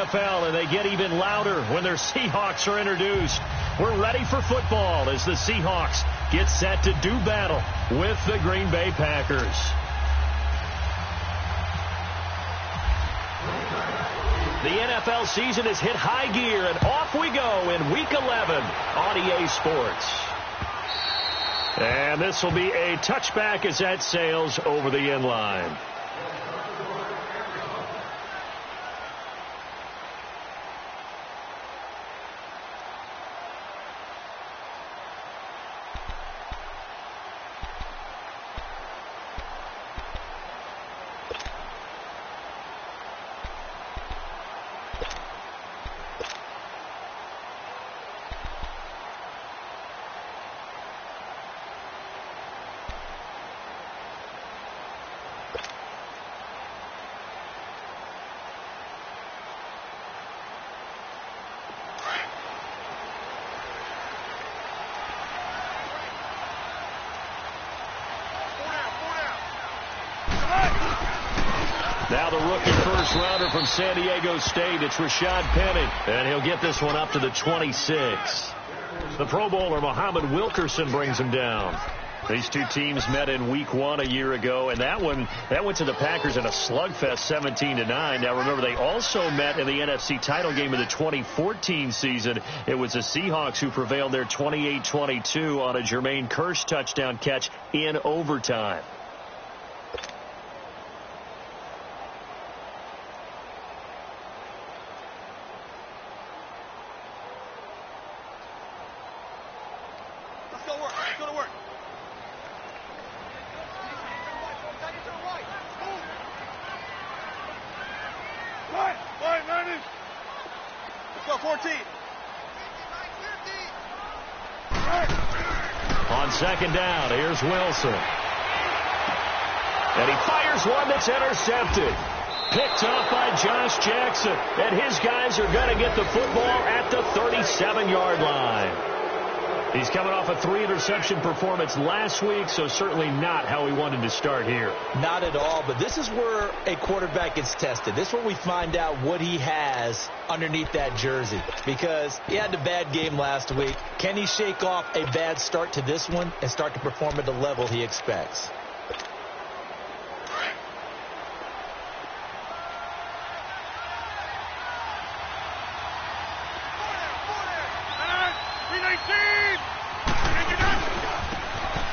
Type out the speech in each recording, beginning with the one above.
NFL, and they get even louder when their Seahawks are introduced. We're ready for football as the Seahawks get set to do battle with the Green Bay Packers. The NFL season has hit high gear, and off we go in Week 11 on EA Sports. And this will be a touchback as that sails over the end line. Now the rookie first-rounder from San Diego State, it's Rashad Penny, and he'll get this one up to the 26. The Pro Bowler Muhammad Wilkerson brings him down. These two teams met in Week 1 a year ago, and that went to the Packers in a slugfest 17-9. Now remember, they also met in the NFC title game of the 2014 season. It was the Seahawks who prevailed there 28-22 on a Jermaine Kearse touchdown catch in overtime. On second down, here's Wilson. And he fires one that's intercepted. Picked off by Josh Jackson. And his guys are going to get the football at the 37-yard line. He's coming off a 3-interception performance last week, so certainly not how he wanted to start here. Not at all, but this is where a quarterback gets tested. This is where we find out what he has underneath that jersey, because he had a bad game last week. Can he shake off a bad start to this one and start to perform at the level he expects?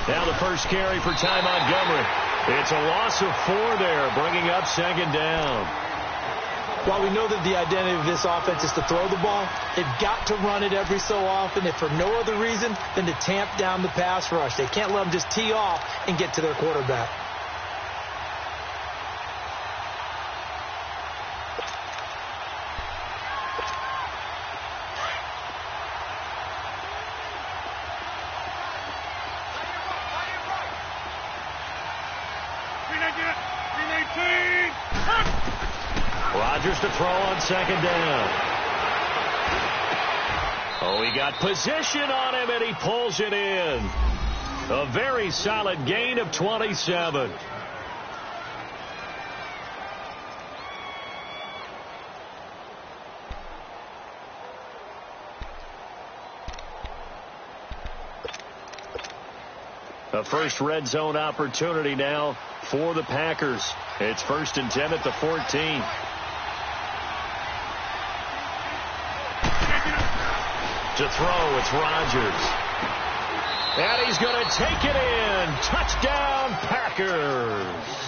Now the first carry for Ty Montgomery. It's a loss of 4 there, bringing up second down. While we know that the identity of this offense is to throw the ball, they've got to run it every so often, if for no other reason than to tamp down the pass rush. They can't let them just tee off and get to their quarterback. Rodgers to throw on second down. Oh, he got position on him, and he pulls it in. A very solid gain of 27. A first red zone opportunity now for the Packers. It's 1st and 10 at the 14. To throw, it's Rodgers. And he's going to take it in. Touchdown, Packers.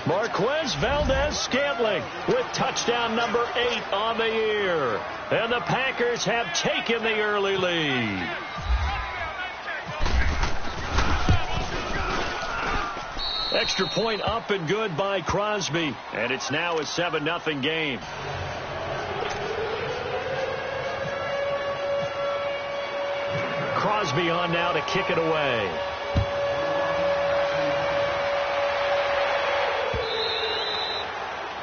Marquez Valdez-Scantling with touchdown number 8 on the year. And the Packers have taken the early lead. Extra point up and good by Crosby. And it's now a 7-0 game. Crosby on now to kick it away.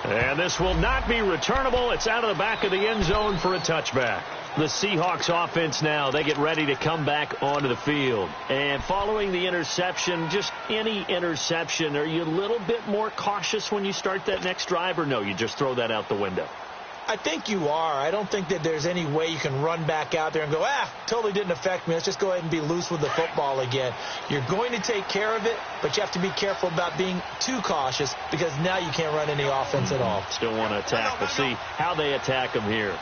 And this will not be returnable. It's out of the back of the end zone for a touchback. The Seahawks offense now, they get ready to come back onto the field. And following the interception, just any interception, are you a little bit more cautious when you start that next drive, or no, you just throw that out the window? I think you are. I don't think that there's any way you can run back out there and go, totally didn't affect me. Let's just go ahead and be loose with the football again. You're going to take care of it, but you have to be careful about being too cautious because now you can't run any offense at all. Still want to attack. We'll see how they attack him here.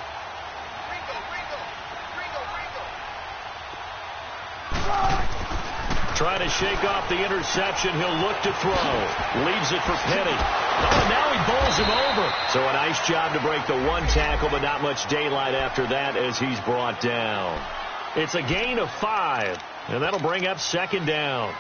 Trying to shake off the interception. He'll look to throw. Leaves it for Penny. Oh, and now he bowls him over. So a nice job to break the one tackle, but not much daylight after that as he's brought down. It's a gain of 5, and that'll bring up second down.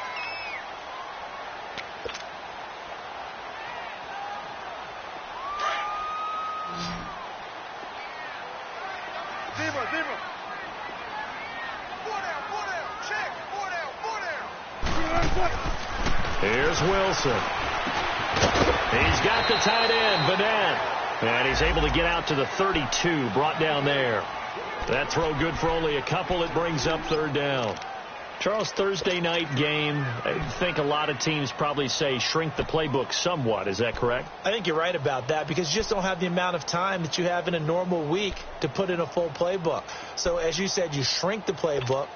Here's Wilson. He's got the tight end, Vanette. And he's able to get out to the 32, brought down there. That throw good for only a couple. It brings up third down. Charles, Thursday night game, I think a lot of teams probably say shrink the playbook somewhat. Is that correct? I think you're right about that because you just don't have the amount of time that you have in a normal week to put in a full playbook. So as you said, you shrink the playbook.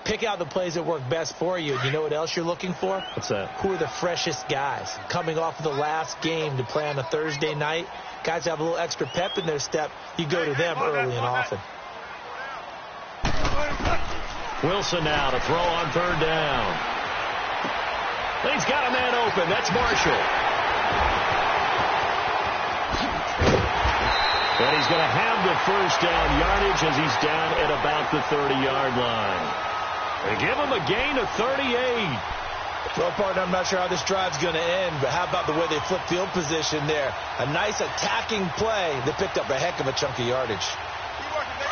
Pick out the plays that work best for you. You know what else you're looking for? What's that? Who are the freshest guys? Coming off of the last game to play on a Thursday night, guys have a little extra pep in their step. You go to them early and often. Wilson now to throw on third down. He's got a man open. That's Marshall. And he's going to have the first down yardage as he's down at about the 30-yard line. They give him a gain of 38. Well, partner, I'm not sure how this drive's going to end, but how about the way they flip field position there? A nice attacking play that picked up a heck of a chunk of yardage.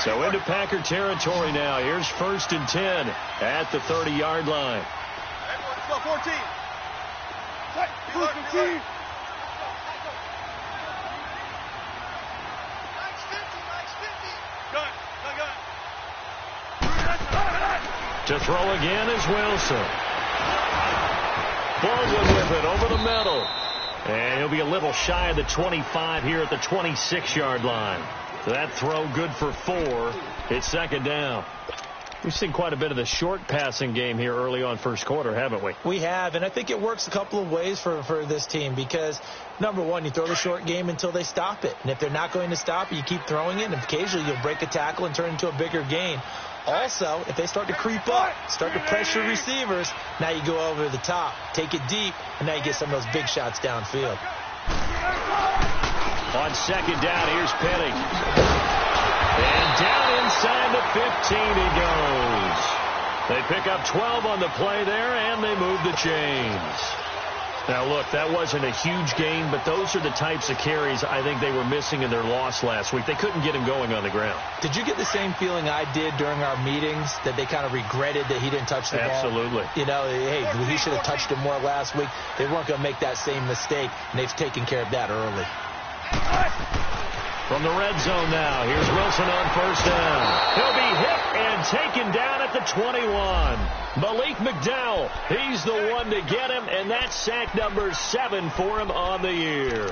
So into Packer territory now. Here's 1st and 10 at the 30-yard line. Let's go, 14. 14. To throw again is Wilson. Baldwin with it over the middle. And he'll be a little shy of the 25 here at the 26-yard line. That throw good for 4. It's second down. We've seen quite a bit of the short passing game here early on first quarter, haven't we? We have, and I think it works a couple of ways for this team because, number one, you throw the short game until they stop it. And if they're not going to stop it, you keep throwing it, and occasionally you'll break a tackle and turn it into a bigger gain. Also, if they start to creep up, start to pressure receivers, now you go over the top, take it deep, and now you get some of those big shots downfield. On second down, here's Penny. And down inside the 15 he goes. They pick up 12 on the play there, and they move the chains. Now, look, that wasn't a huge gain, but those are the types of carries I think they were missing in their loss last week. They couldn't get him going on the ground. Did you get the same feeling I did during our meetings, that they kind of regretted that he didn't touch the ball? Absolutely. You know, hey, he should have touched it more last week. They weren't going to make that same mistake, and they've taken care of that early. From the red zone now, here's Wilson on first down. He'll be hit and taken down at the 21. Malik McDowell, he's the one to get him, and that's sack number 7 for him on the year.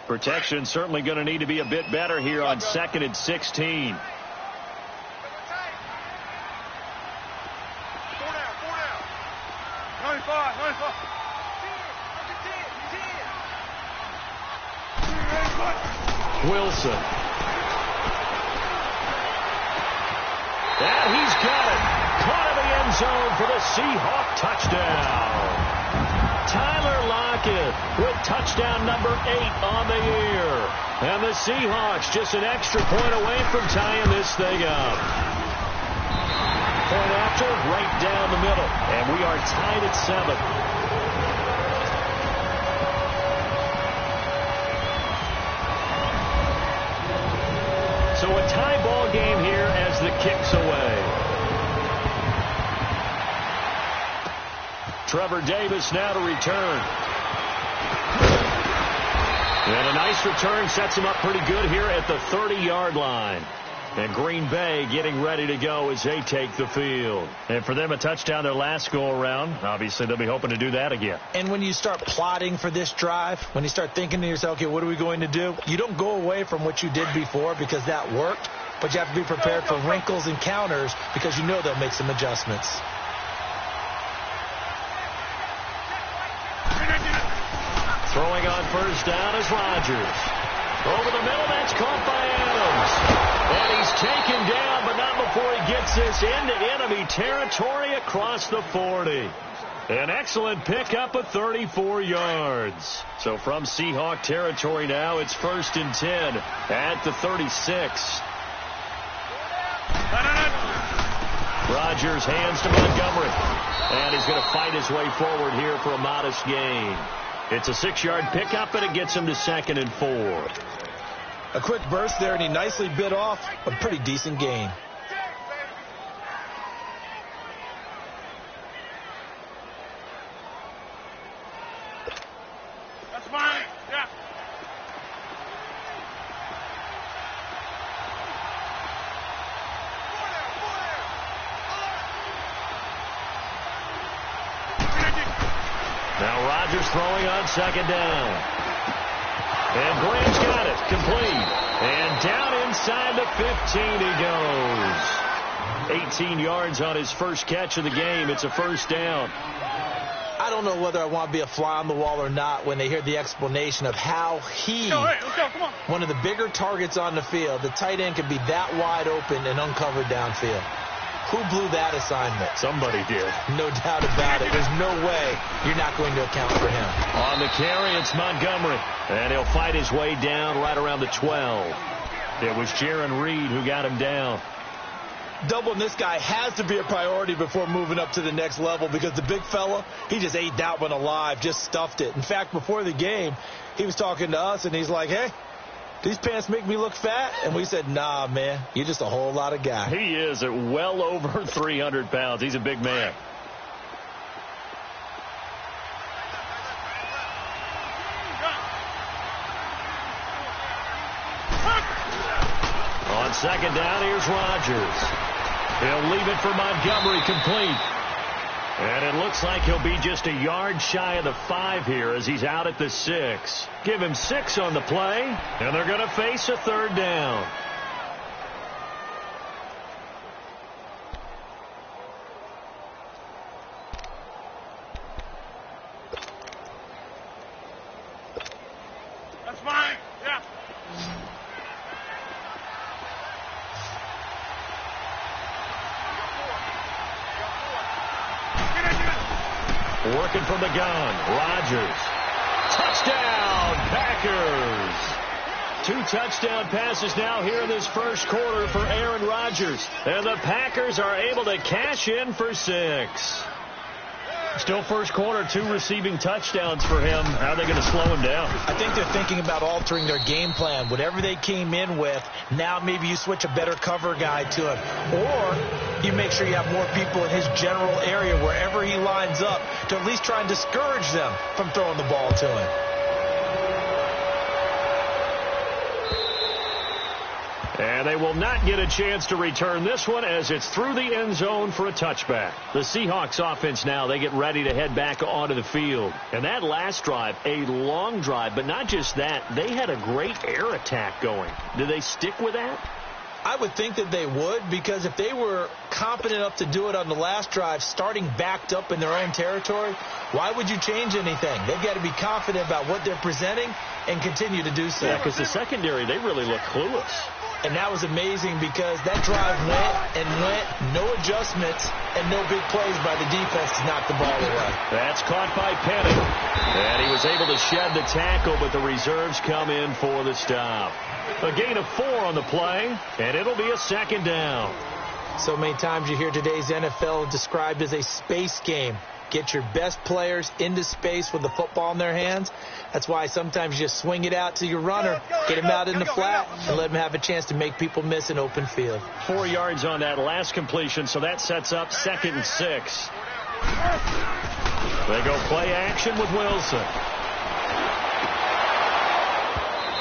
Protection certainly going to need to be a bit better here on 2nd and 16. Wilson. And he's got it. Caught in the end zone for the Seahawk touchdown. Tyler Lockett with touchdown number 8 on the year. And the Seahawks just an extra point away from tying this thing up. Point after, right down the middle. And we are tied at 7. So a tie ball game here as the kick's away. Trevor Davis now to return. And a nice return sets him up pretty good here at the 30-yard line. And Green Bay getting ready to go as they take the field. And for them, a touchdown their last go-around. Obviously, they'll be hoping to do that again. And when you start plotting for this drive, when you start thinking to yourself, okay, what are we going to do? You don't go away from what you did before because that worked, but you have to be prepared for wrinkles and counters because you know they'll make some adjustments. Throwing on first down is Rodgers. Over the middle, that's caught by Adams. And he's taken down, but not before he gets this into enemy territory across the 40. An excellent pickup of 34 yards. So from Seahawk territory now, it's 1st and 10 at the 36. Rodgers hands to Montgomery. And he's going to fight his way forward here for a modest gain. It's a 6-yard pickup, and it gets him to 2nd and 4. A quick burst there, and he nicely bit off a pretty decent gain. That's mine. Yeah. Now Rodgers throwing on 2nd down. And Graham's got it. Complete. And down inside the 15 he goes. 18 yards on his first catch of the game. It's a 1st down. I don't know whether I want to be a fly on the wall or not when they hear the explanation of how he, Let's go. Come on. one of the bigger targets on the field, the tight end can be that wide open and uncovered downfield. Who blew that assignment? Somebody did. No doubt about it. There's no way you're not going to account for him. On the carry, it's Montgomery. And he'll fight his way down right around the 12. It was Jaron Reed who got him down. Doubling this guy has to be a priority before moving up to the next level because the big fella, he just ate that one alive, just stuffed it. In fact, before the game, he was talking to us, and he's like, hey, these pants make me look fat? And we said, nah, man, you're just a whole lot of guy. He is at well over 300 pounds. He's a big man. On 2nd down, here's Rodgers. He'll leave it for Montgomery, complete. And it looks like he'll be just a yard shy of the 5 here as he's out at the 6. Give him 6 on the play, and they're going to face a 3rd down. That's mine. Yeah. Working from the gun, Rodgers. Touchdown, Packers. 2 touchdown passes now here in this first quarter for Aaron Rodgers. And the Packers are able to cash in for 6. Still first quarter, 2 receiving touchdowns for him. How are they going to slow him down? I think they're thinking about altering their game plan. Whatever they came in with, now maybe you switch a better cover guy to him. Or you make sure you have more people in his general area wherever he lines up to at least try and discourage them from throwing the ball to him. And they will not get a chance to return this one as it's through the end zone for a touchback. The Seahawks offense now, they get ready to head back onto the field. And that last drive, a long drive, but not just that, they had a great air attack going. Do they stick with that? I would think that they would, because if they were competent enough to do it on the last drive, starting backed up in their own territory, why would you change anything? They've got to be confident about what they're presenting and continue to do so. Yeah, because the secondary, they really look clueless. And that was amazing because that drive went and went, no adjustments, and no big plays by the defense to knock the ball away. That's caught by Penny. And he was able to shed the tackle, but the reserves come in for the stop. A gain of 4 on the play, and it'll be a 2nd down. So many times you hear today's NFL described as a space game. Get your best players into space with the football in their hands. That's why sometimes you just swing it out to your runner, get him out in the flat, and let him have a chance to make people miss an open field. 4 yards on that last completion, so that sets up 2nd and 6. They go play action with Wilson.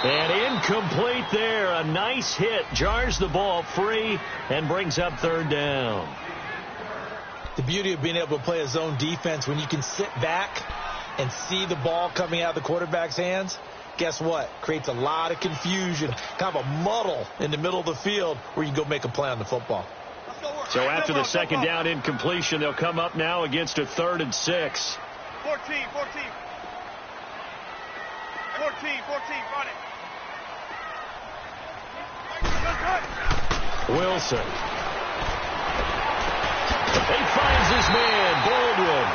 And incomplete there. A nice hit. Jars the ball free and brings up third down. The beauty of being able to play a zone defense when you can sit back and see the ball coming out of the quarterback's hands, guess what? Creates a lot of confusion, kind of a muddle in the middle of the field where you can go make a play on the football. So after the second down incompletion, they'll come up now against a 3rd and 6. 14, run it. Wilson. He finds his man, Baldwin.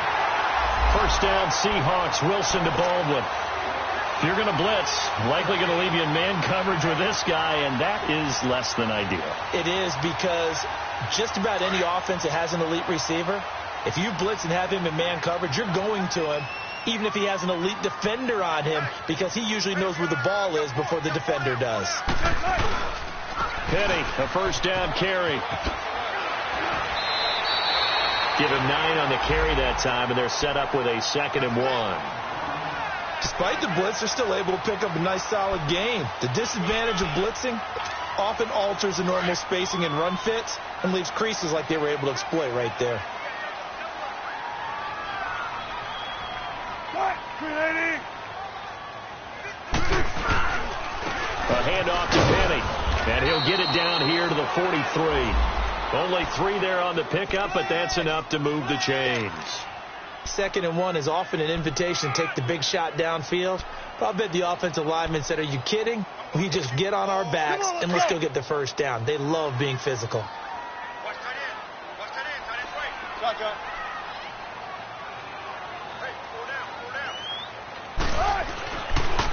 First down, Seahawks. Wilson to Baldwin. If you're going to blitz, likely going to leave you in man coverage with this guy, and that is less than ideal. It is, because just about any offense that has an elite receiver, if you blitz and have him in man coverage, you're going to him, even if he has an elite defender on him, because he usually knows where the ball is before the defender does. Penny, a first down carry. Give him 9 on the carry that time, and they're set up with a 2nd and 1. Despite the blitz, they're still able to pick up a nice, solid gain. The disadvantage of blitzing often alters the normal spacing and run fits and leaves creases like they were able to exploit right there. A handoff to Penny, and he'll get it down here to the 43. Only 3 there on the pickup, but that's enough to move the chains. 2nd and 1 is often an invitation to take the big shot downfield. But I'll bet the offensive lineman said, are you kidding? We just get on our backs and let's go get the first down. They love being physical.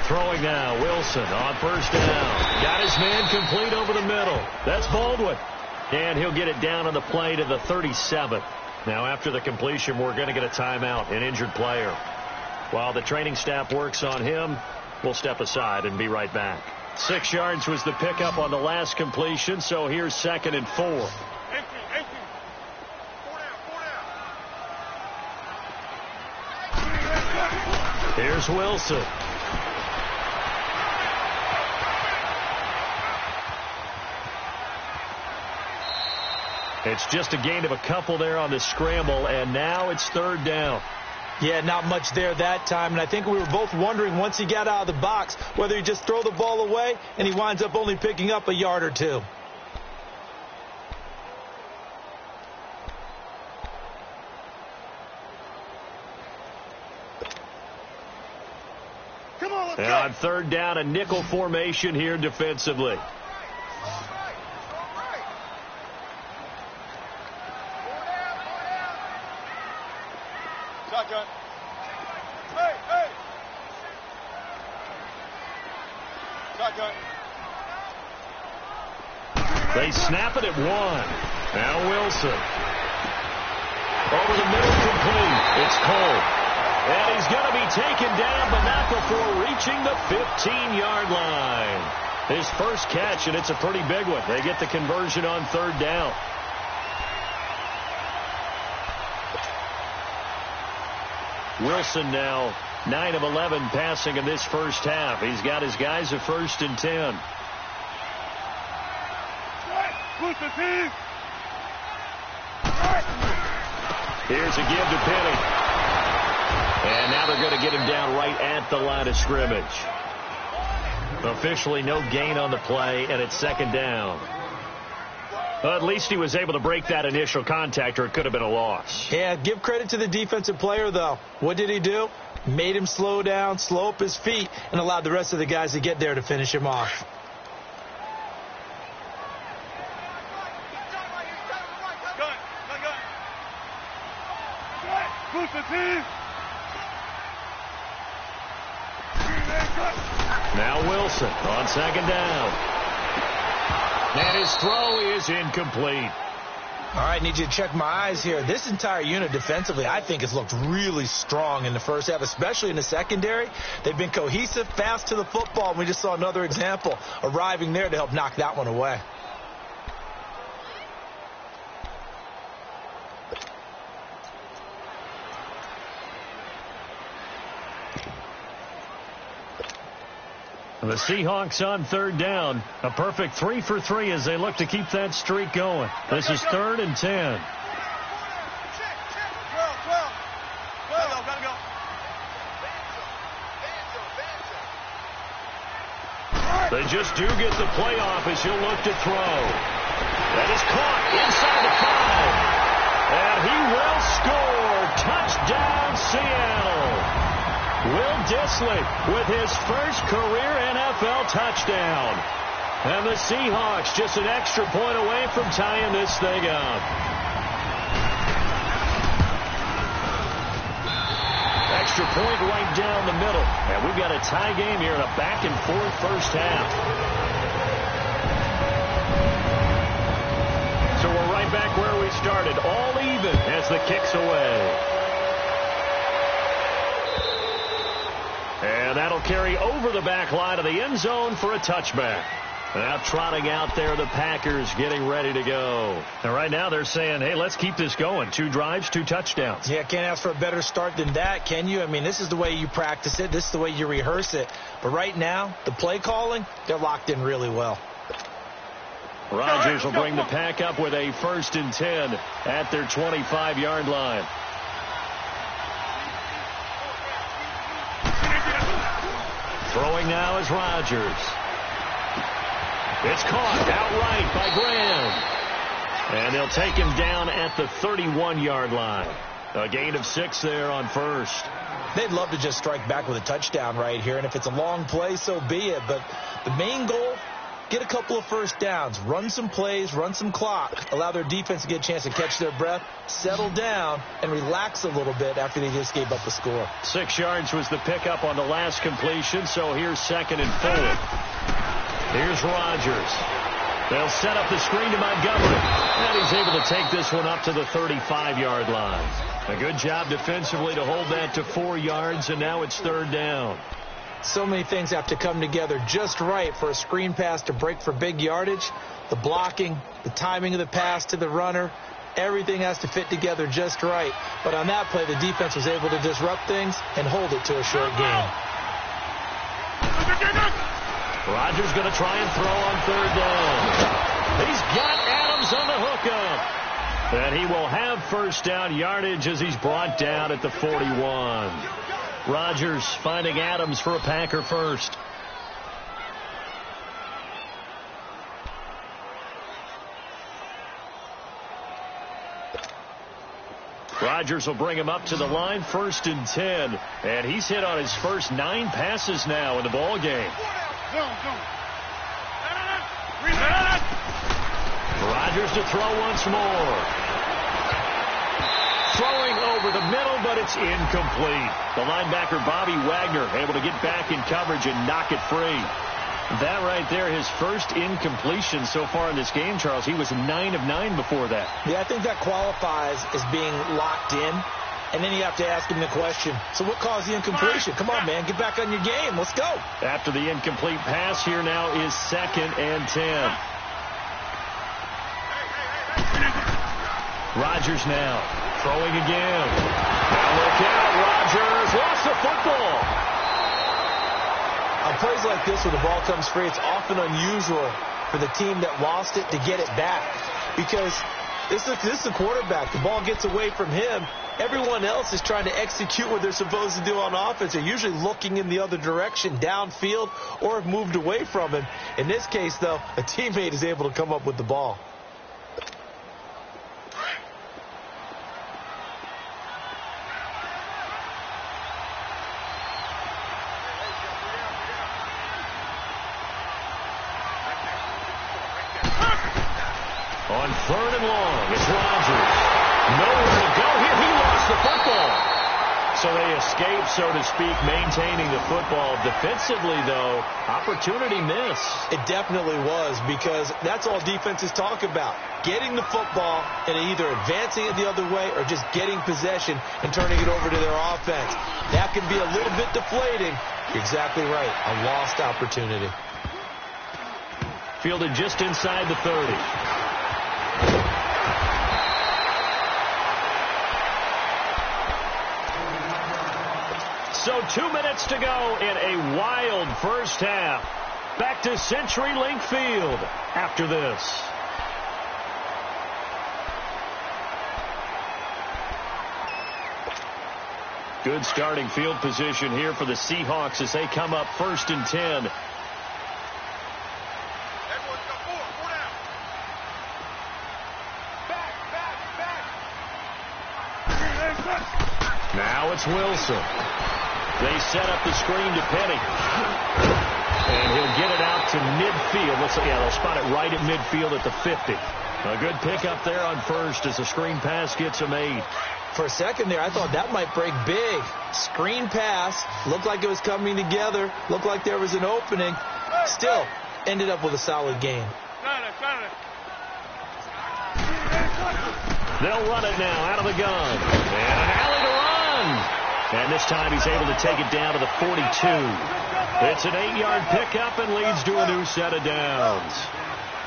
Throwing now, Wilson on first down. Got his man complete over the middle. That's Baldwin. And he'll get it down on the play to the 37th. Now, after the completion, we're going to get a timeout, an injured player. While the training staff works on him, we'll step aside and be right back. 6 yards was the pickup on the last completion, so here's 2nd and 4. Here's Wilson. It's just a gain of a couple there on the scramble, and now it's 3rd down. Yeah, not much there that time, and I think we were both wondering once he got out of the box whether he'd just throw the ball away, and he winds up only picking up a yard or 2. And on 3rd down, a nickel formation here defensively. Shotgun. Shotgun. They snap it at 1. Now Wilson. Over the middle, complete. It's Cole. And he's going to be taken down, but not before reaching the 15-yard line. His first catch, and it's a pretty big one. They get the conversion on 3rd down. Wilson now 9 of 11 passing in this first half. He's got his guys at 1st and 10. Here's a give to Penny. And now they're going to get him down right at the line of scrimmage. Officially no gain on the play, and it's 2nd down. Well, at least he was able to break that initial contact, or it could have been a loss. Yeah, give credit to the defensive player, though. What did he do? Made him slow down, slow up his feet, and allowed the rest of the guys to get there to finish him off. Now Wilson on 2nd down. And his throw is incomplete. All right, need you to check my eyes here. This entire unit defensively, I think, has looked really strong in the first half, especially in the secondary. They've been cohesive, fast to the football, and we just saw another example arriving there to help knock that one away. The Seahawks on third down. A perfect 3 for 3 as they look to keep that streak going. This is 3rd and 10. They just do get the playoff as he'll look to throw. That is caught inside the 5. And he will score. Touchdown, Seattle. Will Dissly with his first career NFL touchdown. And the Seahawks just an extra point away from tying this thing up. Extra point right down the middle. And we've got a tie game here in a back-and-forth first half. So we're right back where we started. All even as the kick's away. And that'll carry over the back line of the end zone for a touchback. Now trotting out there, the Packers getting ready to go. And right now they're saying, hey, let's keep this going. 2 drives, 2 touchdowns. Yeah, can't ask for a better start than that, can you? I mean, this is the way you practice it. This is the way you rehearse it. But right now, the play calling, they're locked in really well. Rodgers will bring the Pack up with a 1st and 10 at their 25-yard line. Throwing now is Rodgers. It's caught outright by Graham. And they'll take him down at the 31-yard line. A gain of 6 there on first. They'd love to just strike back with a touchdown right here. And if it's a long play, so be it. But the main goal, get a couple of first downs. Run some plays, run some clock. Allow their defense to get a chance to catch their breath, settle down, and relax a little bit after they just gave up a score. 6 yards was the pickup on the last completion. So here's 2nd and 4. Here's Rodgers. They'll set up the screen to Montgomery. And he's able to take this one up to the 35-yard line. A good job defensively to hold that to 4 yards, and now it's 3rd down. So many things have to come together just right for a screen pass to break for big yardage. The blocking, the timing of the pass to the runner, everything has to fit together just right. But on that play, the defense was able to disrupt things and hold it to a short gain. Rodgers going to try and throw on 3rd down. He's got Adams on the hookup. And he will have 1st down yardage as he's brought down at the 41. Rodgers finding Adams for a Packer first. Rodgers will bring him up to the line, 1st and 10. And he's hit on his first 9 passes now in the ball game. Rodgers to throw once more. Throwing over the middle, but it's incomplete. The linebacker, Bobby Wagner, able to get back in coverage and knock it free. That right there, his first incompletion so far in this game, Charles. He was 9 of 9 before that. Yeah, I think that qualifies as being locked in. And then you have to ask him the question, so what caused the incompletion? Come on, man, get back on your game. Let's go. After the incomplete pass, here now is 2nd and 10. Rodgers now throwing again. Now look out, Rodgers lost the football. On plays like this, when the ball comes free, it's often unusual for the team that lost it to get it back. Because this is the quarterback. The ball gets away from him. Everyone else is trying to execute what they're supposed to do on offense. They're usually looking in the other direction, downfield, or have moved away from him. In this case, though, a teammate is able to come up with the ball. On 3rd and long, it's Rodgers. Nowhere to go here. He lost the football. So they escape, so to speak, maintaining the football. Defensively, though, opportunity missed. It definitely was, because that's all defenses talk about. Getting the football and either advancing it the other way or just getting possession and turning it over to their offense. That can be a little bit deflating. You're exactly right. A lost opportunity. Fielded just inside the 30. So 2 minutes to go in a wild first half. Back to CenturyLink Field after this. Good starting field position here for the Seahawks as they come up 1st and 10. Now it's Wilson. They set up the screen to Penny. And he'll get it out to midfield. They'll spot it right at midfield at the 50. A good pickup there on first as the screen pass gets a made. For a second there, I thought that might break big. Screen pass. Looked like it was coming together. Looked like there was an opening. Still, ended up with a solid game. They'll run it now out of the gun. And an alley to run. And this time he's able to take it down to the 42. It's an 8-yard pickup and leads to a new set of downs.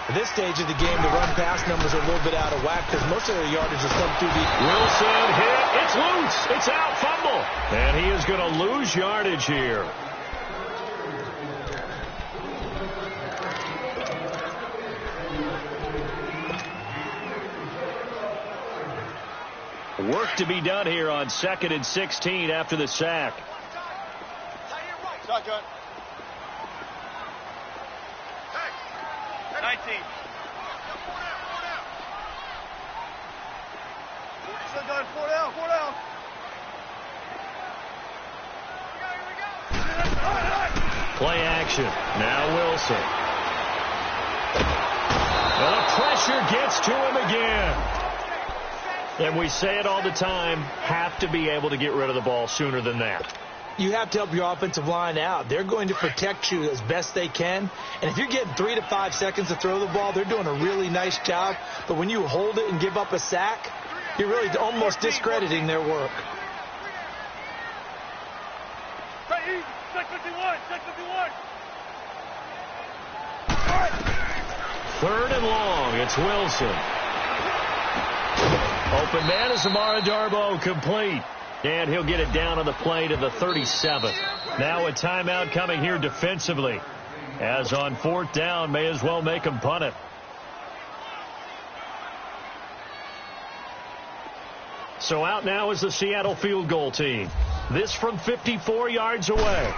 At this stage of the game, the run-pass numbers are a little bit out of whack because most of their yardage has come through the... Wilson hit. It's loose. It's out. Fumble. And he is going to lose yardage here. Work to be done here on 2nd and 16 after the sack. Shotgun. 19. Shotgun, 4 down, 4 down. Play action. Now Wilson. The pressure gets to him again. And we say it all the time, have to be able to get rid of the ball sooner than that. You have to help your offensive line out. They're going to protect you as best they can. And if you're getting 3 to 5 seconds to throw the ball, they're doing a really nice job. But when you hold it and give up a sack, you're really almost discrediting their work. Check 51, check 51. 3rd and long. It's Wilson. Open man is Amara Darboh, complete. And he'll get it down on the play to the 37. Now a timeout coming here defensively. As on 4th down, may as well make him punt it. So out now is the Seattle field goal team. This from 54 yards away.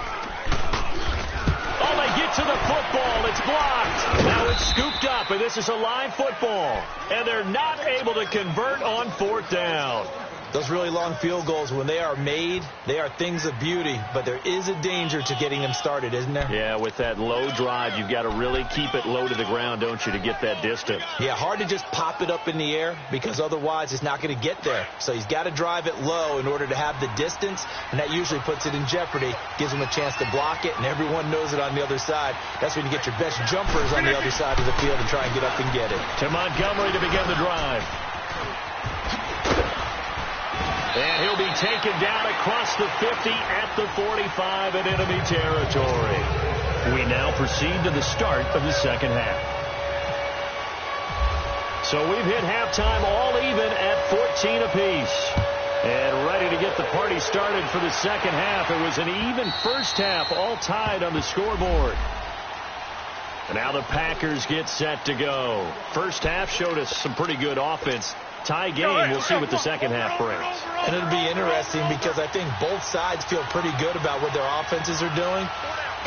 Oh, they get to the football. It's blocked. Now it's scooped up, and this is a live football. And they're not able to convert on 4th down. Those really long field goals, when they are made, they are things of beauty. But there is a danger to getting them started, isn't there? Yeah, with that low drive, you've got to really keep it low to the ground, don't you, to get that distance. Yeah, hard to just pop it up in the air because otherwise it's not going to get there. So he's got to drive it low in order to have the distance, and that usually puts it in jeopardy, gives him a chance to block it, and everyone knows it on the other side. That's when you get your best jumpers on the other side of the field and try and get up and get it. To Montgomery to begin the drive. And he'll be taken down across the 50 at the 45 in enemy territory. We now proceed to the start of the second half. So we've hit halftime all even at 14 apiece. And ready to get the party started for the second half. It was an even first half, all tied on the scoreboard. And now the Packers get set to go. First half showed us some pretty good offense. Tie game, we'll see what the second half brings. And it'll be interesting because I think both sides feel pretty good about what their offenses are doing.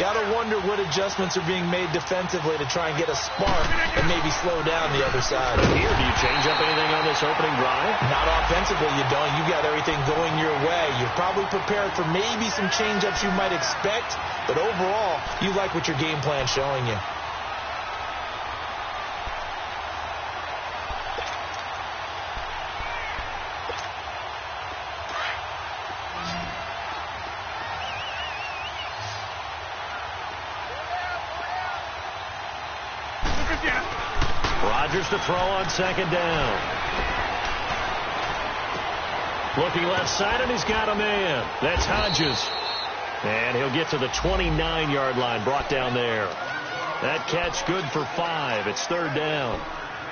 Got to wonder what adjustments are being made defensively to try and get a spark and maybe slow down the other side. Here, do you change up anything on this opening drive? Not offensively, you don't. You got everything going your way. You're probably prepared for maybe some change-ups you might expect, but overall, you like what your game plan's showing you. Rodgers to throw on second down. Looking left side, and he's got a man. That's Hodges. And he'll get to the 29-yard line, brought down there. That catch good for 5. It's 3rd down.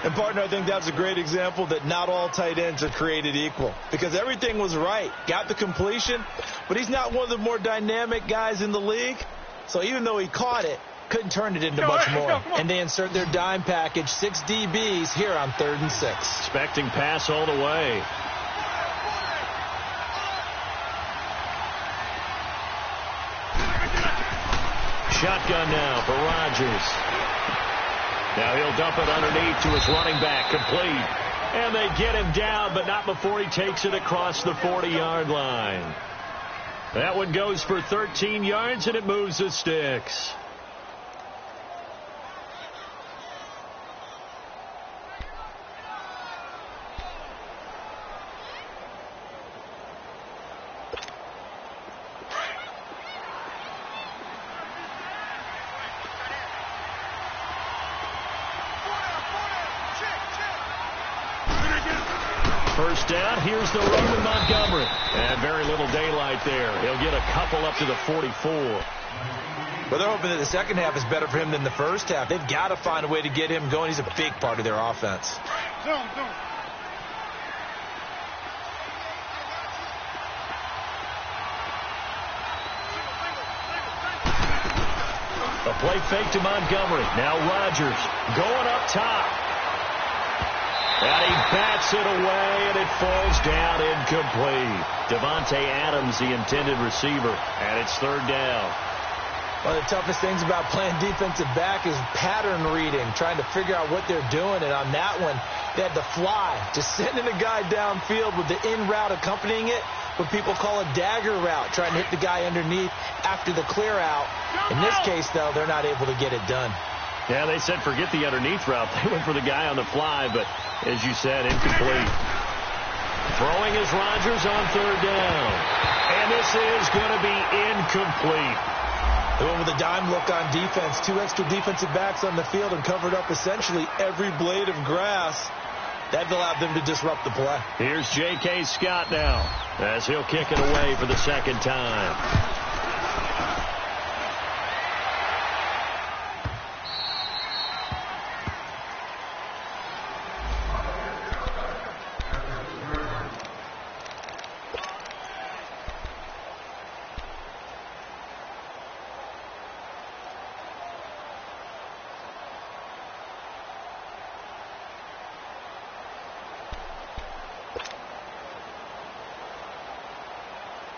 And, partner, I think that's a great example that not all tight ends are created equal, because everything was right. Got the completion, but he's not one of the more dynamic guys in the league. So even though he caught it, couldn't turn it into much more. And they insert their dime package, 6 DBs here on 3rd and 6. Expecting pass all the way. Shotgun now for Rodgers. Now he'll dump it underneath to his running back, complete. And they get him down, but not before he takes it across the 40-yard line. That one goes for 13 yards, and it moves the sticks. First down, here's the run with Montgomery. And very little daylight there. He'll get a couple up to the 44. Well, they're hoping that the second half is better for him than the first half. They've got to find a way to get him going. He's a big part of their offense. A play fake to Montgomery. Now Rodgers going up top. And he bats it away, and it falls down incomplete. Devontae Adams, the intended receiver, and it's 3rd down. One of the toughest things about playing defensive back is pattern reading, trying to figure out what they're doing. And on that one, they had the fly, just sending a guy downfield with the in route accompanying it, what people call a dagger route, trying to hit the guy underneath after the clear out. In this case, though, they're not able to get it done. Yeah, they said forget the underneath route. They went for the guy on the fly, but as you said, incomplete. Throwing is Rodgers on 3rd down. And this is going to be incomplete. They went with a dime look on defense. 2 extra defensive backs on the field and covered up essentially every blade of grass. That allowed them to disrupt the play. Here's J.K. Scott now as he'll kick it away for the second time.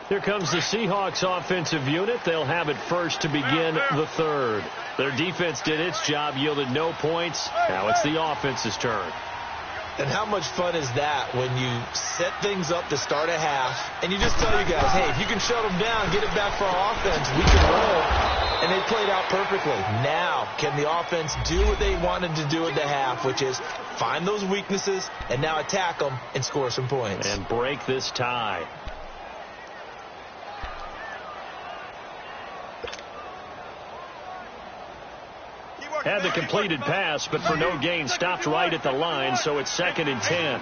Here comes the Seahawks offensive unit. They'll have it first to begin the 3rd. Their defense did its job, yielded no points. Now it's the offense's turn. And how much fun is that when you set things up to start a half and you just tell you guys, hey, if you can shut them down, get it back for our offense, we can roll. And they played out perfectly. Now, can the offense do what they wanted to do at the half, which is find those weaknesses and now attack them and score some points. And break this tie. Had the completed pass, but for no gain, stopped right at the line, so it's 2nd and 10.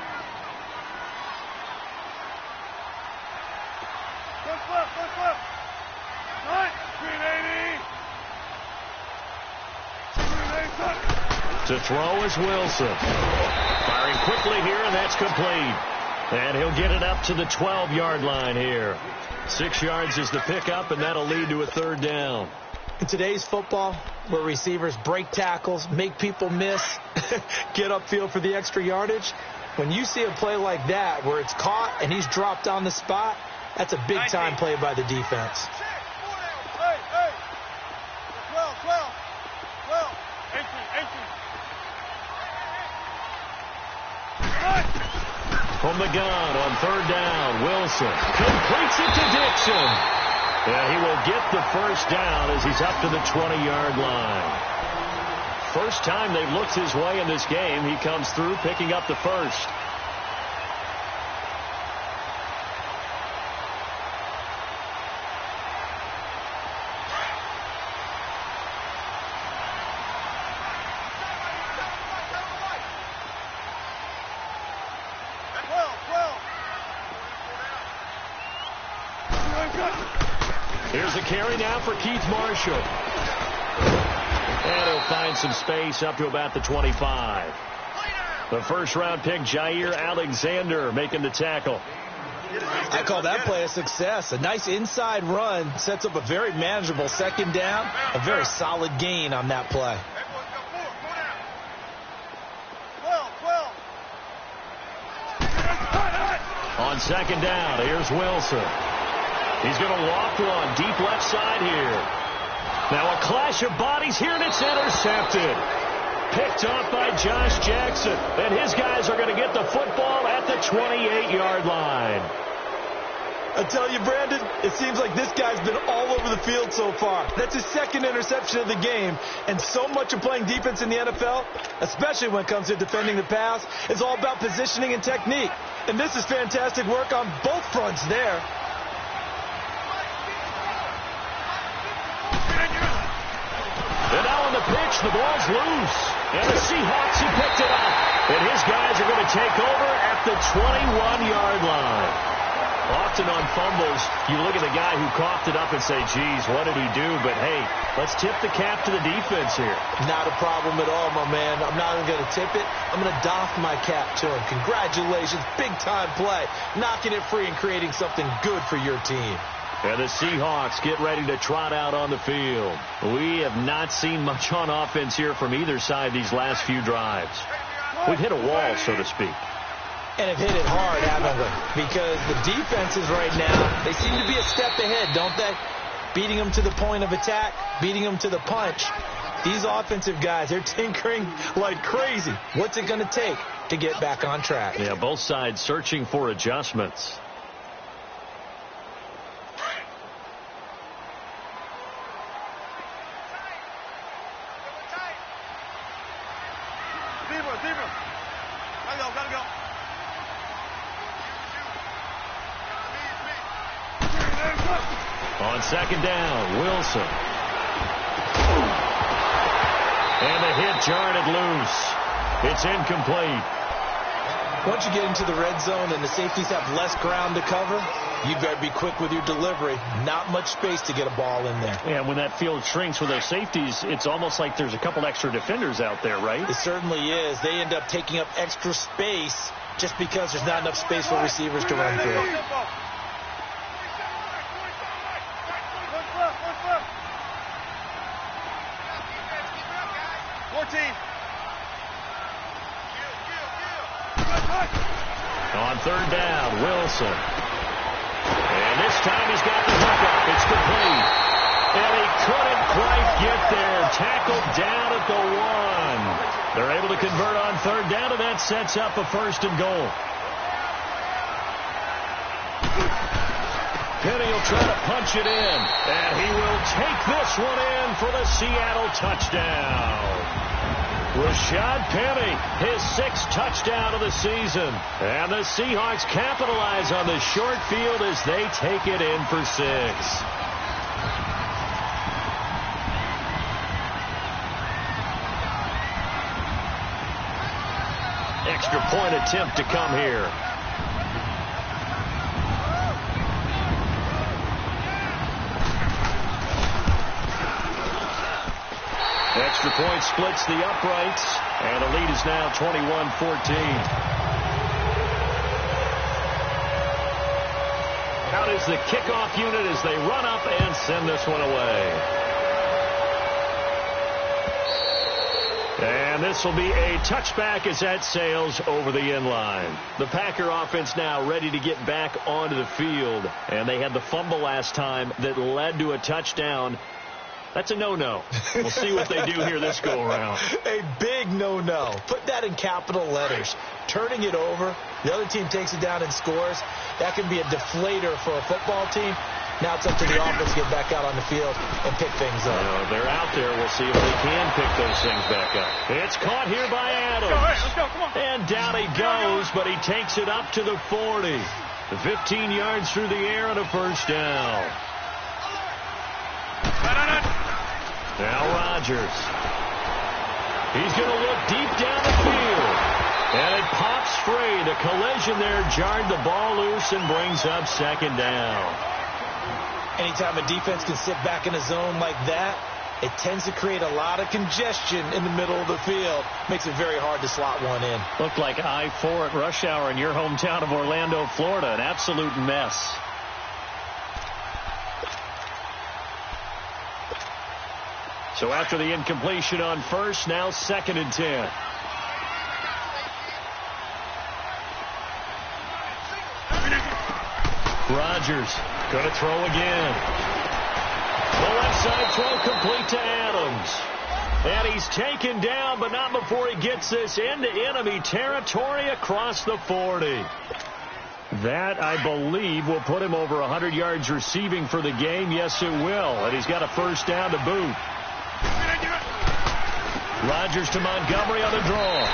To throw is Wilson. Firing quickly here, and that's complete. And he'll get it up to the 12-yard line here. 6 yards is the pickup, and that'll lead to a 3rd down. In today's football, where receivers break tackles, make people miss, get upfield for the extra yardage, when you see a play like that where it's caught and he's dropped on the spot, that's a big-time play by the defense. From the gun on 3rd down, Wilson completes it to Dixon. And he will get the first down as he's up to the 20-yard line. First time they've looked his way in this game. He comes through picking up the first. Here's a carry now for Keith Marshall. And he'll find some space up to about the 25. The first-round pick, Jair Alexander, making the tackle. I call that play a success. A nice inside run sets up a very manageable second down. A very solid gain on that play. On second down, here's Wilson. He's going to walk one deep left side here. Now a clash of bodies here, and it's intercepted. Picked off by Josh Jackson. And his guys are going to get the football at the 28-yard line. I tell you, Brandon, it seems like this guy's been all over the field so far. That's his second interception of the game. And so much of playing defense in the NFL, especially when it comes to defending the pass, is all about positioning and technique. And this is fantastic work on both fronts there. And now on the pitch, the ball's loose. And the Seahawks, he picked it up. And his guys are going to take over at the 21-yard line. Often on fumbles, you look at the guy who coughed it up and say, geez, what did he do? But, hey, let's tip the cap to the defense here. Not a problem at all, my man. I'm not even going to tip it. I'm going to doff my cap to him. Congratulations. Big-time play. Knocking it free and creating something good for your team. And the Seahawks get ready to trot out on the field. We have not seen much on offense here from either side these last few drives. We've hit a wall, so to speak. And have hit it hard, haven't we? Because the defenses right now, they seem to be a step ahead, don't they? Beating them to the point of attack, beating them to the punch. These offensive guys, they're tinkering like crazy. What's it going to take to get back on track? Yeah, both sides searching for adjustments. Deeper. Gotta go. On second down, Wilson. And the hit jarred it loose. It's incomplete. Once you get into the red zone and the safeties have less ground to cover, you better be quick with your delivery. Not much space to get a ball in there. Yeah, when that field shrinks with those safeties, it's almost like there's a couple extra defenders out there, right? It certainly is. They end up taking up extra space just because there's not enough space for receivers to run through. On third down, Wilson. And this time he's got the hook up. It's complete. And he couldn't quite get there. Tackled down at the 1. They're able to convert on third down, and that sets up a 1st and goal. Penny will try to punch it in. And he will take this one in for the Seattle touchdown. Rashad Penny, his 6th touchdown of the season. And the Seahawks capitalize on the short field as they take it in for 6. Extra point attempt to come here. Extra point splits the uprights, and the lead is now 21-14. Out is the kickoff unit as they run up and send this one away. And this will be a touchback as that sails over the end line. The Packer offense now ready to get back onto the field, and they had the fumble last time that led to a touchdown. That's a no-no. We'll see what they do here this go-around. A big no-no. Put that in capital letters. Turning it over, the other team takes it down and scores. That can be a deflator for a football team. Now it's up to the offense to get back out on the field and pick things up. If they're out there, we'll see if they can pick those things back up. It's caught here by Adams. Let's go. Come on. And down he goes, but he takes it up to the 40. The 15 yards through the air and a 1st down. Now Rodgers. He's going to look deep down the field. And it pops free. The collision there jarred the ball loose and brings up 2nd down. Anytime a defense can sit back in a zone like that, it tends to create a lot of congestion in the middle of the field. Makes it very hard to slot one in. Looked like I-4 at rush hour in your hometown of Orlando, Florida. An absolute mess. So after the incompletion on first, now 2nd and 10. Rodgers going to throw again. The left side throw complete to Adams. And he's taken down, but not before he gets this into enemy territory across the 40. That, I believe, will put him over 100 yards receiving for the game. Yes, it will. And he's got a first down to boot. Rodgers to Montgomery on the draw.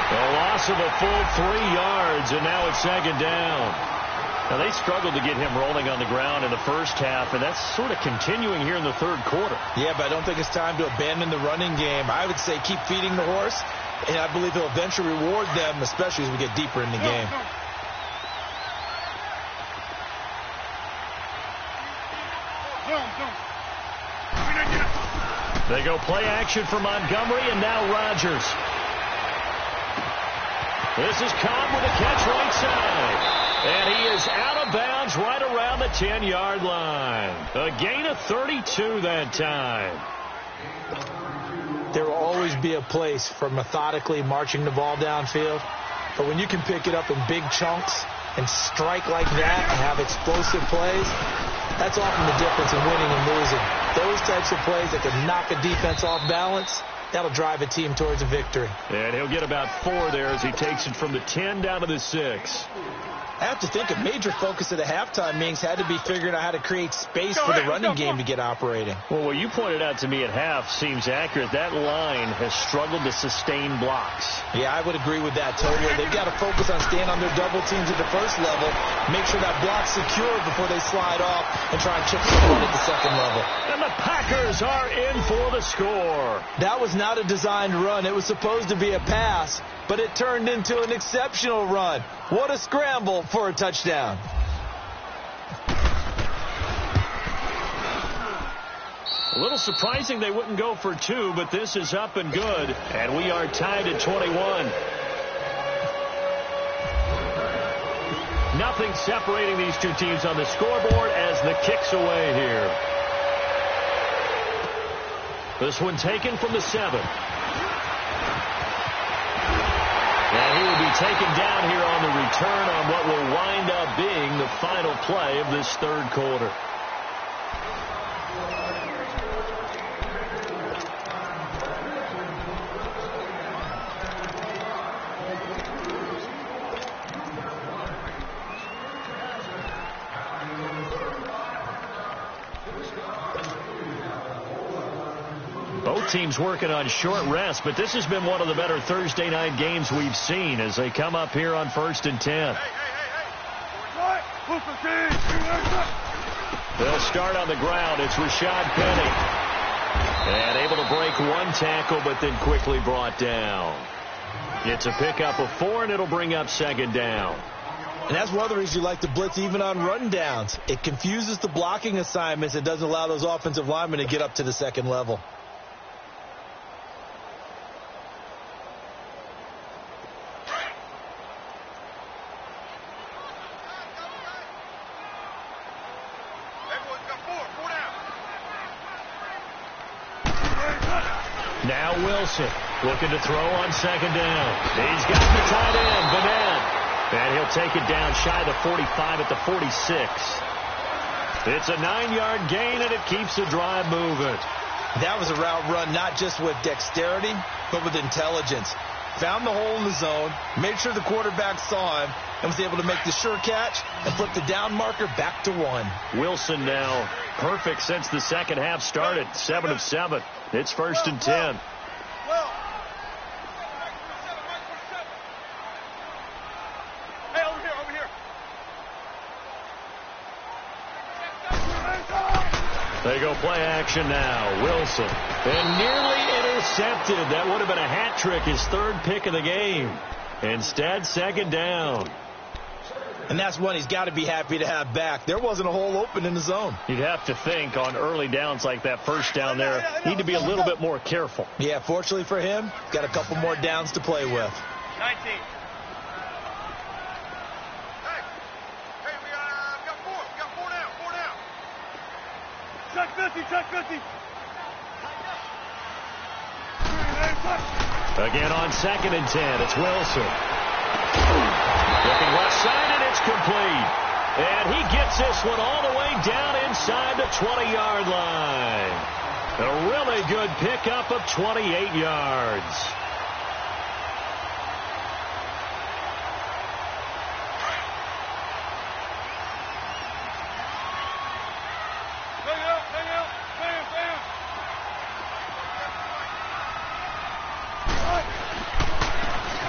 A loss of a full 3 yards, and now it's 2nd down. Now, they struggled to get him rolling on the ground in the first half, and that's sort of continuing here in the 3rd quarter. Yeah, but I don't think it's time to abandon the running game. I would say keep feeding the horse, and I believe he'll eventually reward them, especially as we get deeper in the game. They go play action for Montgomery, and now Rodgers. This is Cobb with a catch right side. And he is out of bounds right around the 10-yard line. A gain of 32 that time. There will always be a place for methodically marching the ball downfield. But when you can pick it up in big chunks and strike like that and have explosive plays, that's often the difference in winning and losing. Those types of plays that can knock a defense off balance, that'll drive a team towards a victory. And he'll get about 4 there as he takes it from the 10 down to the 6. I have to think a major focus of the halftime meetings had to be figuring out how to create space for the running game to get operating. Well, what you pointed out to me at half seems accurate. That line has struggled to sustain blocks. Yeah, I would agree with that totally. They've got to focus on staying on their double teams at the first level, make sure that block's secured before they slide off and try and chip someone at the second level. And the Packers are in for the score. That was not a designed run. It was supposed to be a pass, but it turned into an exceptional run. What a scramble for a touchdown. A little surprising they wouldn't go for 2, but this is up and good. And we are tied at 21. Nothing separating these two teams on the scoreboard as the kick's away here. This one taken from the 7. And he will be taken down here on the return on what will wind up being the final play of this 3rd quarter. Both teams working on short rest, but this has been one of the better Thursday night games we've seen as they come up here on 1st and 10. They'll start on the ground. It's Rashad Penny. And able to break 1 tackle, but then quickly brought down. It's a pickup of 4, and it'll bring up 2nd down. And that's one of the reasons you like to blitz even on run downs. It confuses the blocking assignments. It doesn't allow those offensive linemen to get up to the 2nd level. Now Wilson looking to throw on 2nd down. He's got the tight end, Vanette. And he'll take it down shy of the 45 at the 46. It's a 9-yard gain, and it keeps the drive moving. That was a route run not just with dexterity, but with intelligence. Found the hole in the zone, made sure the quarterback saw him, and was able to make the sure catch and flip the down marker back to 1. Wilson now perfect since the second half started. 7 of 7. It's 1st and 10. Hey, over here. They go play action now. Wilson. And nearly intercepted. That would have been a hat trick, his 3rd pick of the game. Instead, 2nd down. And that's one he's got to be happy to have back. There wasn't a hole open in the zone. You'd have to think on early downs like that first down there, need to be a little bit more careful. Yeah, fortunately for him, got a couple more downs to play with. 19. Hey, we got four. We got four down. Check 50, check 50. Again on 2nd and 10, it's Wilson. Looking left side, and it's complete. And he gets this one all the way down inside the 20-yard line. A really good pickup of 28 yards.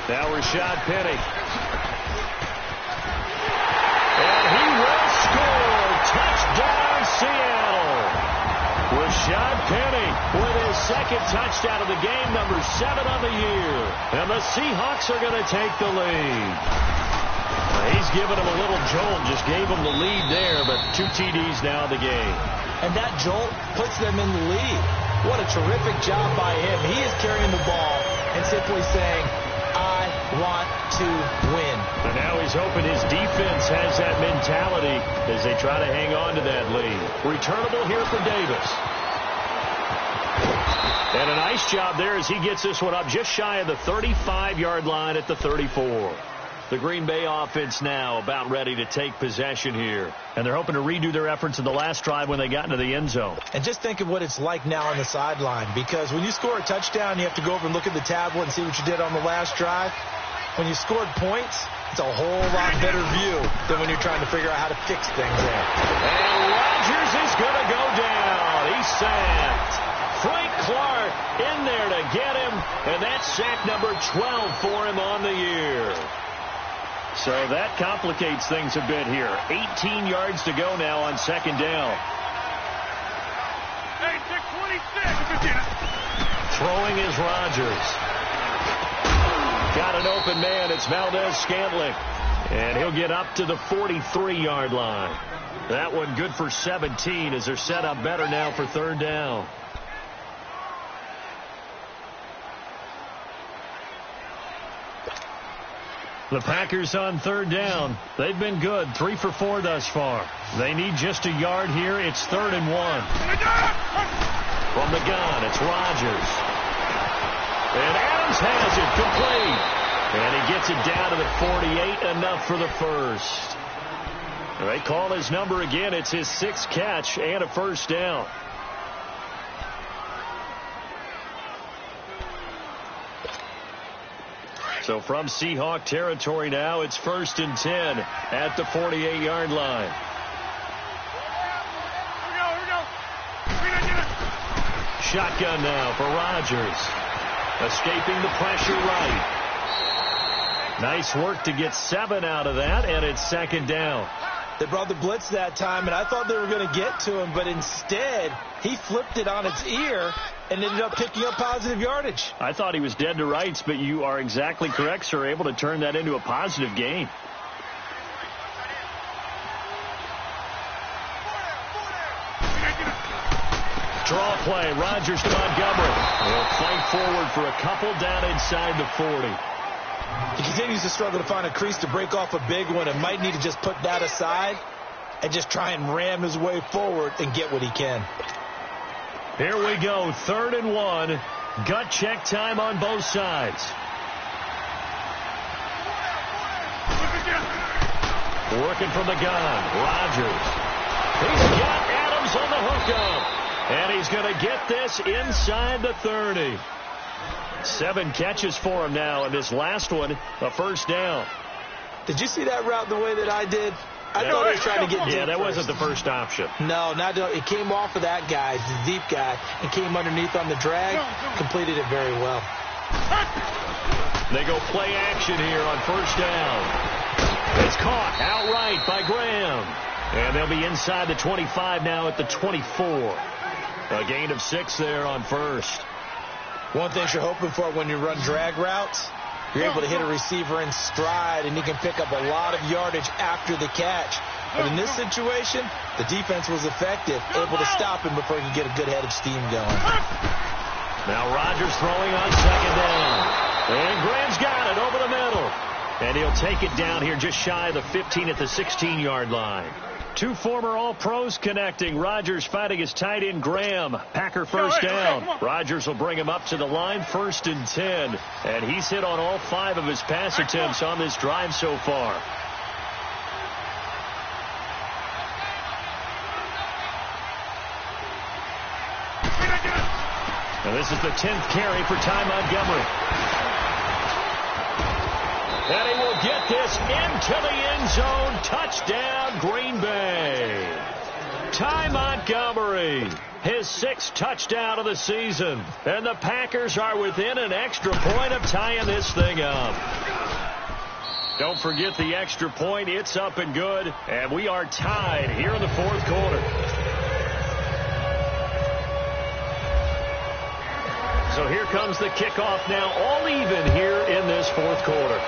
Now Rashad Penny. And he will score. Touchdown, Seattle. Rashad Penny with his second touchdown of the game, number 7 on the year. And the Seahawks are going to take the lead. He's given him a little jolt, just gave him the lead there, but 2 TDs now in the game. And that jolt puts them in the lead. What a terrific job by him. He is carrying the ball and simply saying, I want to win. And now he's hoping his defense has that mentality as they try to hang on to that lead. Returnable here for Davis. And a nice job there as he gets this one up just shy of the 35-yard line at the 34. The Green Bay offense now about ready to take possession here. And they're hoping to redo their efforts in the last drive when they got into the end zone. And just think of what it's like now on the sideline, because when you score a touchdown, you have to go over and look at the tablet and see what you did on the last drive. When you scored points, it's a whole lot better view than when you're trying to figure out how to fix things there. And Rodgers is going to go down. He's sacked. Frank Clark in there to get him, and that's sack number 12 for him on the year. So that complicates things a bit here. 18 yards to go now on 2nd down. Hey, 626. Throwing is Rodgers. Got an open man. It's Valdez-Scantling. And he'll get up to the 43-yard line. That one good for 17 as they're set up better now for 3rd down. The Packers on 3rd down. They've been good. 3 for 4 thus far. They need just a yard here. It's 3rd and 1. From the gun, it's Rodgers. And Adams has it complete. And he gets it down to the 48, enough for the first. They call his number again. It's his 6th catch and a 1st down. So from Seahawk territory now, it's 1st and 10 at the 48-yard line. Here we go. Shotgun now for Rodgers. Escaping the pressure right. Nice work to get 7 out of that, and it's 2nd down. They brought the blitz that time, and I thought they were going to get to him, but instead he flipped it on its ear and ended up picking up positive yardage. I thought he was dead to rights, but you are exactly correct, sir, able to turn that into a positive gain. Draw play, Rodgers to Montgomery. They'll fight forward for a couple down inside the 40. He continues to struggle to find a crease to break off a big one and might need to just put that aside and just try and ram his way forward and get what he can. Here we go, 3rd and 1. Gut check time on both sides. Working from the gun, Rodgers. He's got Adams on the hookup. And he's going to get this inside the 30. 7 catches for him now, and this last one, a 1st down. Did you see that route the way that I did? I thought he was trying to get deep. Yeah, that wasn't the first option. No, it came off of that guy, the deep guy, and came underneath on the drag. Completed it very well. They go play action here on 1st down. It's caught outright by Graham. And they'll be inside the 25 now at the 24. A gain of 6 there on 1st. One thing you're hoping for when you run drag routes You're able to hit a receiver in stride, and he can pick up a lot of yardage after the catch. But in this situation, the defense was effective, able to stop him before he could get a good head of steam going. Now Rodgers throwing on second down. And Graham's got it over the middle. And he'll take it down here just shy of the 15 at the 16-yard line. Two former All-Pros connecting. Rodgers fighting his tight end Graham. Packer first down. Rodgers will bring him up to the line, 1st and 10. And he's hit on all 5 of his pass attempts on this drive so far. And this is the 10th carry for Ty Montgomery. And he will get this into the end zone. Touchdown, Green Bay. Ty Montgomery, his 6th touchdown of the season. And the Packers are within an extra point of tying this thing up. Don't forget the extra point. It's up and good. And we are tied here in the 4th quarter. So here comes the kickoff now, all even here in this 4th quarter.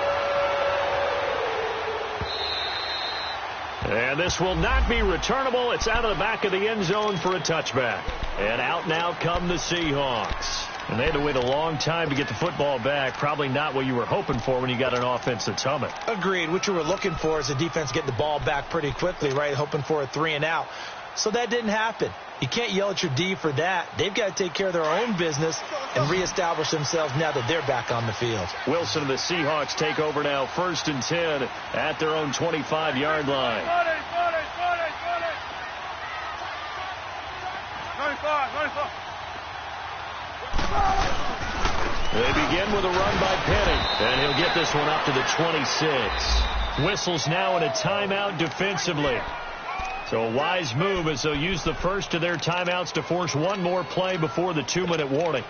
And this will not be returnable. It's out of the back of the end zone for a touchback. And out now come the Seahawks. And they had to wait a long time to get the football back. Probably not what you were hoping for when you got an offense that's humming. Agreed. What you were looking for is the defense getting the ball back pretty quickly, right? Hoping for a 3 and out. So that didn't happen. You can't yell at your D for that. They've got to take care of their own business and reestablish themselves now that they're back on the field. Wilson and the Seahawks take over now, 1st and 10 at their own 25-yard line. 95. They begin with a run by Penning, and he'll get this one up to the 26. Whistles now in a timeout defensively. So a wise move as they'll use the first of their timeouts to force one more play before the 2-minute warning.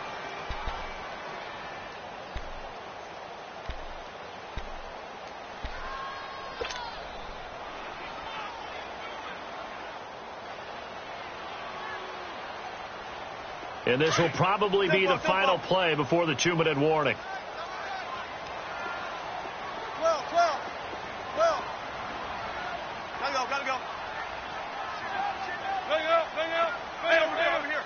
And this will probably be the final play before the 2-minute warning. 12. Gotta go. Bring out. Hey, over here.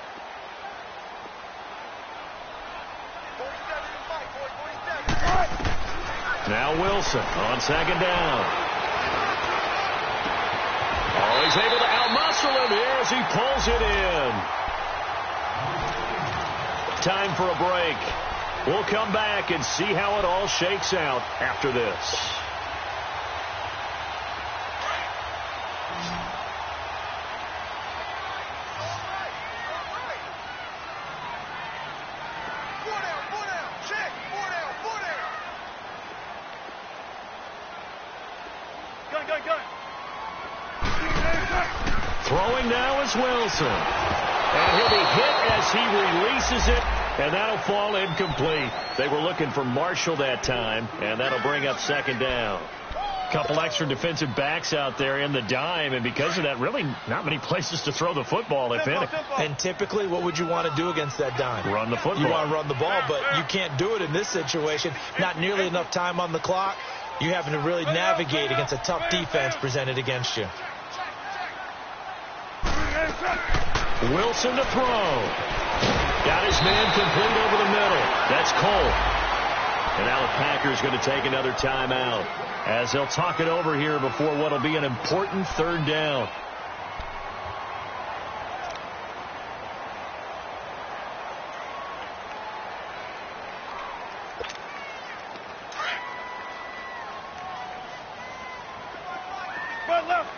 47. Now Wilson on second down. Oh, he's able to outmuscle him here as he pulls it in. Time for a break. We'll come back and see how it all shakes out after this. Throwing now is Wilson. And he'll be hit as he releases it, and that'll fall incomplete. They were looking for Marshall that time, and that'll bring up second down. Couple extra defensive backs out there in the dime, and because of that, really not many places to throw the football, if any. And typically, what would you want to do against that dime? Run the football. You want to run the ball, but you can't do it in this situation. Not nearly enough time on the clock. You're having to really navigate against a tough defense presented against you. Wilson to throw. Got his man complete over the middle. That's Cole. And now the Packers going to take another timeout as they'll talk it over here before what will be an important 3rd down. Right left.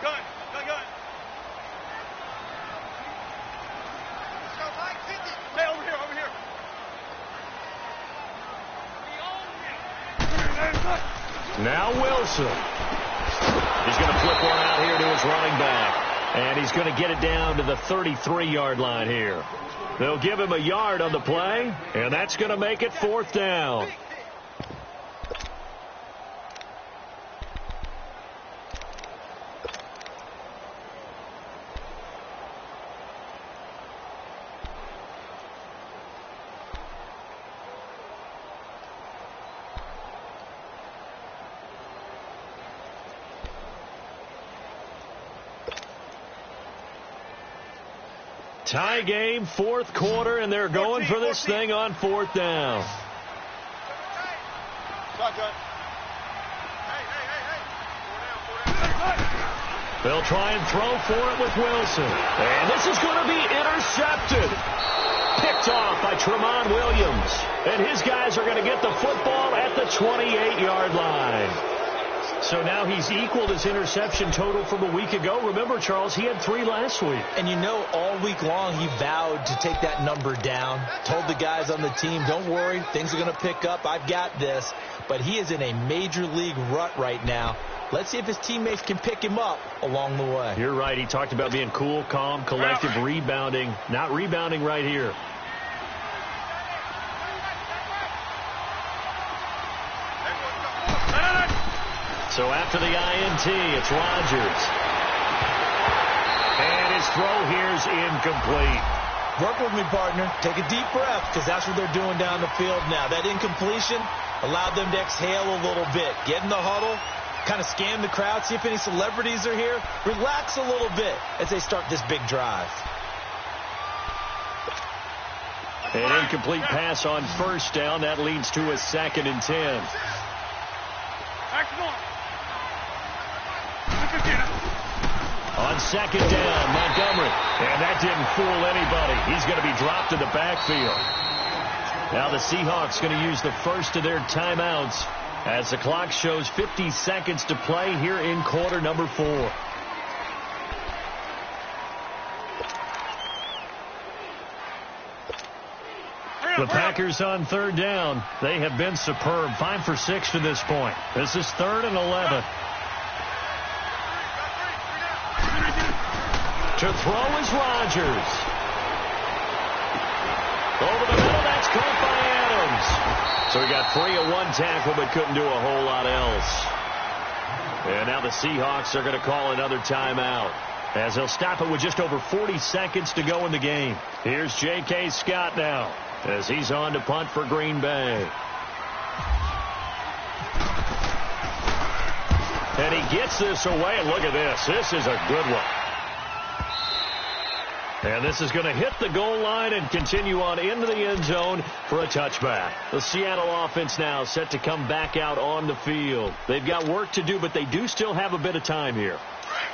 Gun. Hey, over here. Now Wilson. He's going to flip one out here to his running back. And he's going to get it down to the 33-yard line here. They'll give him a yard on the play, and that's going to make it 4th down. Tie game, fourth quarter, and they're going for this thing on fourth down. They'll try and throw for it with Wilson. And this is going to be intercepted. Picked off by Tramon Williams. And his guys are going to get the football at the 28-yard line. So now he's equaled his interception total from a week ago. Remember, Charles, he had 3 last week. And you know, all week long he vowed to take that number down. Told the guys on the team, don't worry, things are going to pick up. I've got this. But he is in a major league rut right now. Let's see if his teammates can pick him up along the way. You're right. He talked about being cool, calm, collective, rebounding. Not rebounding right here. So after the INT, it's Rodgers. And his throw here's incomplete. Work with me, partner. Take a deep breath, because that's what they're doing down the field now. That incompletion allowed them to exhale a little bit. Get in the huddle, kind of scan the crowd, see if any celebrities are here. Relax a little bit as they start this big drive. An incomplete pass on first down. That leads to a 2nd and 10. On 2nd down, Montgomery. And that didn't fool anybody. He's going to be dropped in the backfield. Now the Seahawks going to use the first of their timeouts as the clock shows 50 seconds to play here in quarter number 4. The Packers on 3rd down. They have been superb. 5 for 6 to this point. This is 3rd and 11. To throw is Rodgers. Over the middle, that's caught by Adams. So he got free of one tackle, but couldn't do a whole lot else. And now the Seahawks are going to call another timeout, as they'll stop it with just over 40 seconds to go in the game. Here's J.K. Scott now, as he's on to punt for Green Bay. And he gets this away, and look at this. This is a good one. And this is going to hit the goal line and continue on into the end zone for a touchback. The Seattle offense now set to come back out on the field. They've got work to do, but they do still have a bit of time here.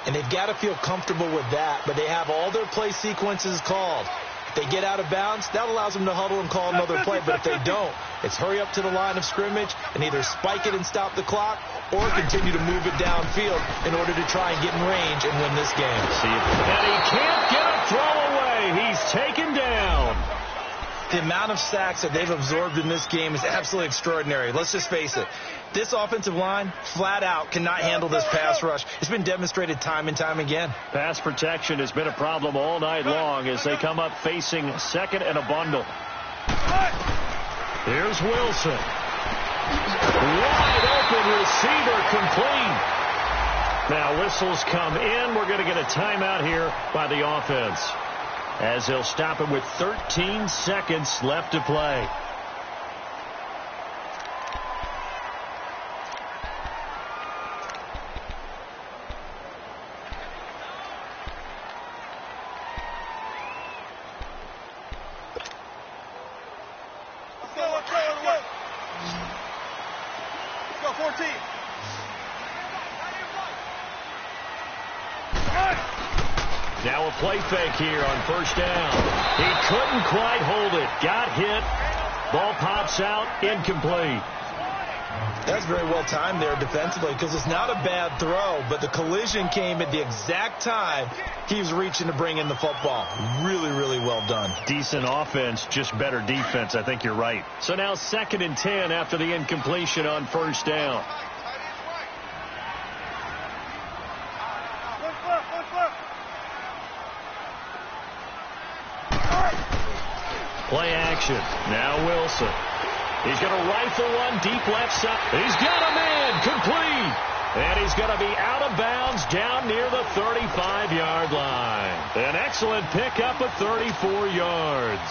And they've got to feel comfortable with that, but they have all their play sequences called. If they get out of bounds, that allows them to huddle and call another play. But if they don't, it's hurry up to the line of scrimmage and either spike it and stop the clock or continue to move it downfield in order to try and get in range and win this game. And he can't get a throw away. He's taken down. The amount of sacks that they've absorbed in this game is absolutely extraordinary. Let's just face it. This offensive line, flat out, cannot handle this pass rush. It's been demonstrated time and time again. Pass protection has been a problem all night long as they come up facing 2nd and a bundle. Here's Wilson. Wide open receiver, complete. Now whistles come in. We're going to get a timeout here by the offense, as they'll stop it with 13 seconds left to play. Let's go, 14. Now a play fake here on first down. He couldn't quite hold it. Got hit. Ball pops out. Incomplete. That's very well timed there defensively, because it's not a bad throw, but the collision came at the exact time he was reaching to bring in the football. Really, really well done. Decent offense, just better defense. I think you're right. So now 2nd and 10 after the incompletion on first down. Play action. Now Wilson. He's going to rifle one deep left side. He's got a man complete. And he's going to be out of bounds down near the 35-yard line. An excellent pickup of 34 yards.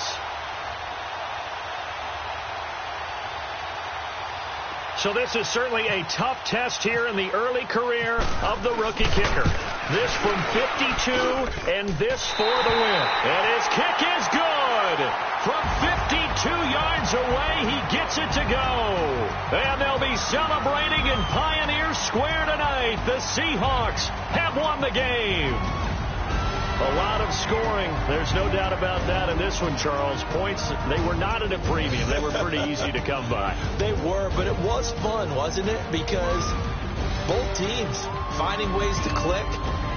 So this is certainly a tough test here in the early career of the rookie kicker. This from 52, and this for the win. And his kick is good. From 52 yards away, he gets it to go. And they'll be celebrating in Pioneer Square tonight. The Seahawks have won the game. A lot of scoring. There's no doubt about that in this one, Charles. Points, they were not at a premium. They were pretty easy to come by. They were, but it was fun, wasn't it? Because both teams finding ways to click.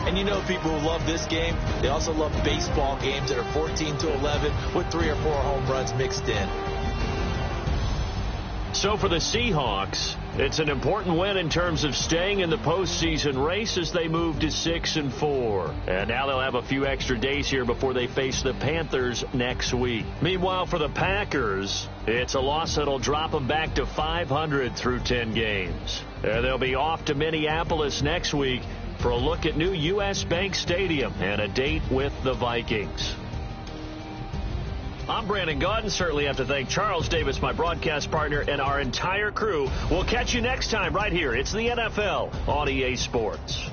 And you know people who love this game, they also love baseball games that are 14-11 with 3 or 4 home runs mixed in. So for the Seahawks, it's an important win in terms of staying in the postseason race as they move to 6-4. And now they'll have a few extra days here before they face the Panthers next week. Meanwhile, for the Packers, it's a loss that'll drop them back to 500 through 10 games. And they'll be off to Minneapolis next week for a look at new U.S. Bank Stadium and a date with the Vikings. I'm Brandon Gaudin. Certainly have to thank Charles Davis, my broadcast partner, and our entire crew. We'll catch you next time right here. It's the NFL on EA Sports.